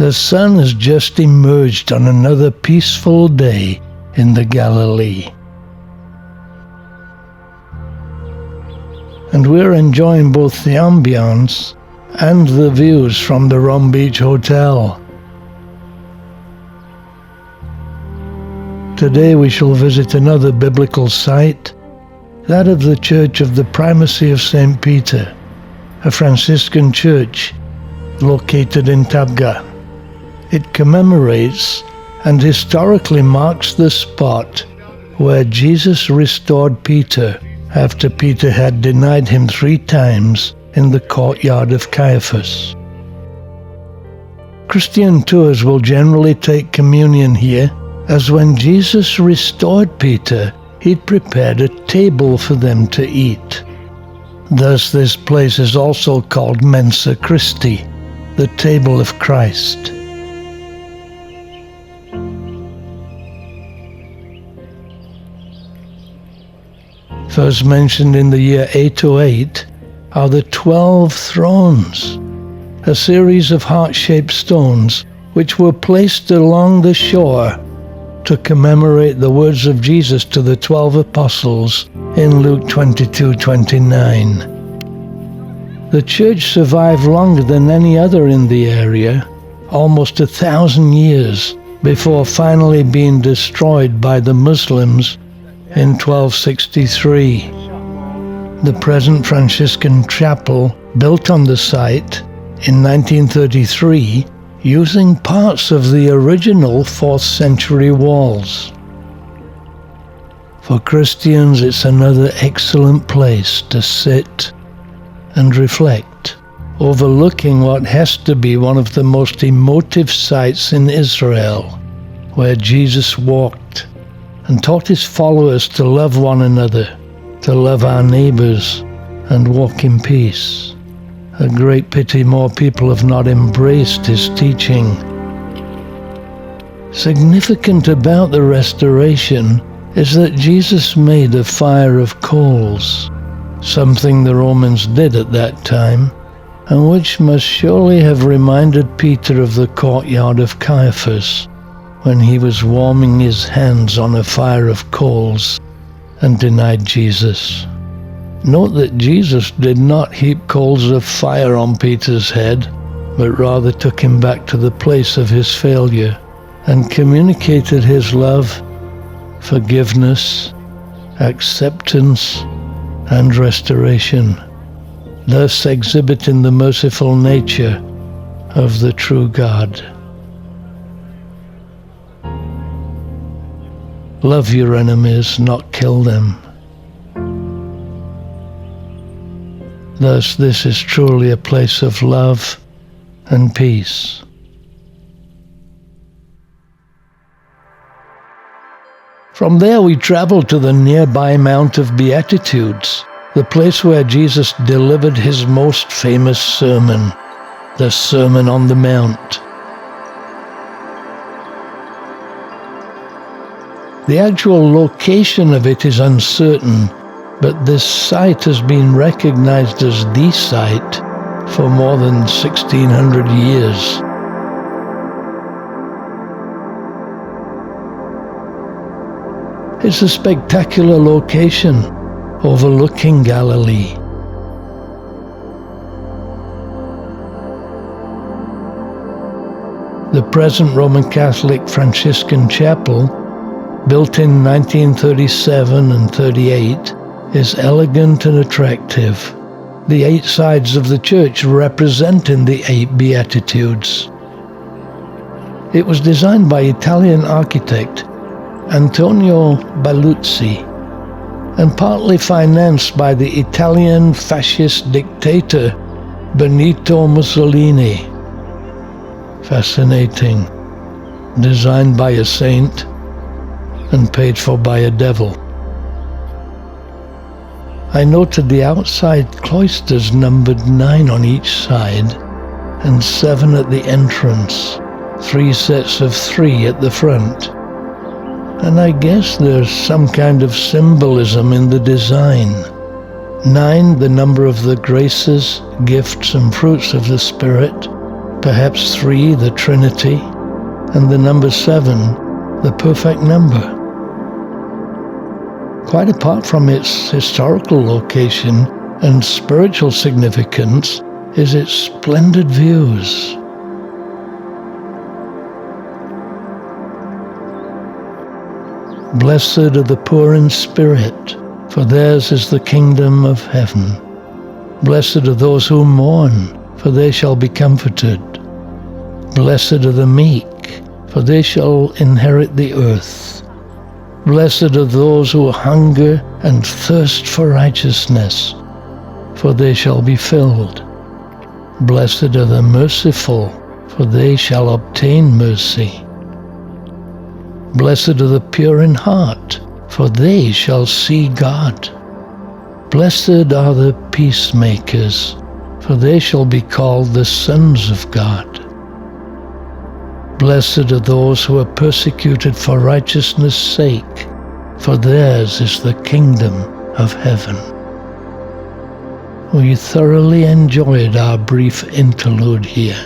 The sun has just emerged on another peaceful day in the Galilee. And we're enjoying both the ambience and the views from the Rom Beach Hotel. Today we shall visit another biblical site, that of the Church of the Primacy of St. Peter, a Franciscan church located in Tabgha. It commemorates and historically marks the spot where Jesus restored Peter after Peter had denied him 3 times in the courtyard of Caiaphas. Christian tours will generally take communion here, as when Jesus restored Peter, he'd prepared a table for them to eat. Thus this place is also called Mensa Christi, the table of Christ. First mentioned in the year 808 are the 12 thrones, a series of heart-shaped stones which were placed along the shore to commemorate the words of Jesus to the 12 apostles in Luke 22:29. The church survived longer than any other in the area, almost 1,000 years before finally being destroyed by the Muslims in 1263. The present Franciscan chapel, built on the site in 1933, using parts of the original 4th century walls. For Christians, it's another excellent place to sit and reflect, overlooking what has to be one of the most emotive sites in Israel, where Jesus walked and taught his followers to love one another, to love our neighbors, and walk in peace. A great pity more people have not embraced his teaching. Significant about the restoration is that Jesus made a fire of coals, something the Romans did at that time, and which must surely have reminded Peter of the courtyard of Caiaphas, when he was warming his hands on a fire of coals and denied Jesus. Note that Jesus did not heap coals of fire on Peter's head, but rather took him back to the place of his failure and communicated his love, forgiveness, acceptance, and restoration, thus exhibiting the merciful nature of the true God. Love your enemies, not kill them. Thus, this is truly a place of love and peace. From there we travel to the nearby Mount of Beatitudes, the place where Jesus delivered his most famous sermon, the Sermon on the Mount. The actual location of it is uncertain, but this site has been recognized as the site for more than 1,600 years. It's a spectacular location overlooking Galilee. The present Roman Catholic Franciscan chapel, built in 1937 and 38, is elegant and attractive, the 8 sides of the church representing the 8 Beatitudes. It was designed by Italian architect Antonio Baluzzi and partly financed by the Italian fascist dictator Benito Mussolini. Fascinating. Designed by a saint and paid for by a devil. I noted the outside cloisters numbered 9 on each side and 7 at the entrance, 3 sets of 3 at the front. And I guess there's some kind of symbolism in the design. 9, the number of the graces, gifts and fruits of the Spirit. perhaps 3, the Trinity, and the number 7, the perfect number. Quite apart from its historical location and spiritual significance is its splendid views. Blessed are the poor in spirit, for theirs is the kingdom of heaven. Blessed are those who mourn, for they shall be comforted. Blessed are the meek, for they shall inherit the earth. Blessed are those who hunger and thirst for righteousness, for they shall be filled. Blessed are the merciful, for they shall obtain mercy. Blessed are the pure in heart, for they shall see God. Blessed are the peacemakers, for they shall be called the sons of God. Blessed are those who are persecuted for righteousness' sake, for theirs is the kingdom of heaven. We thoroughly enjoyed our brief interlude here.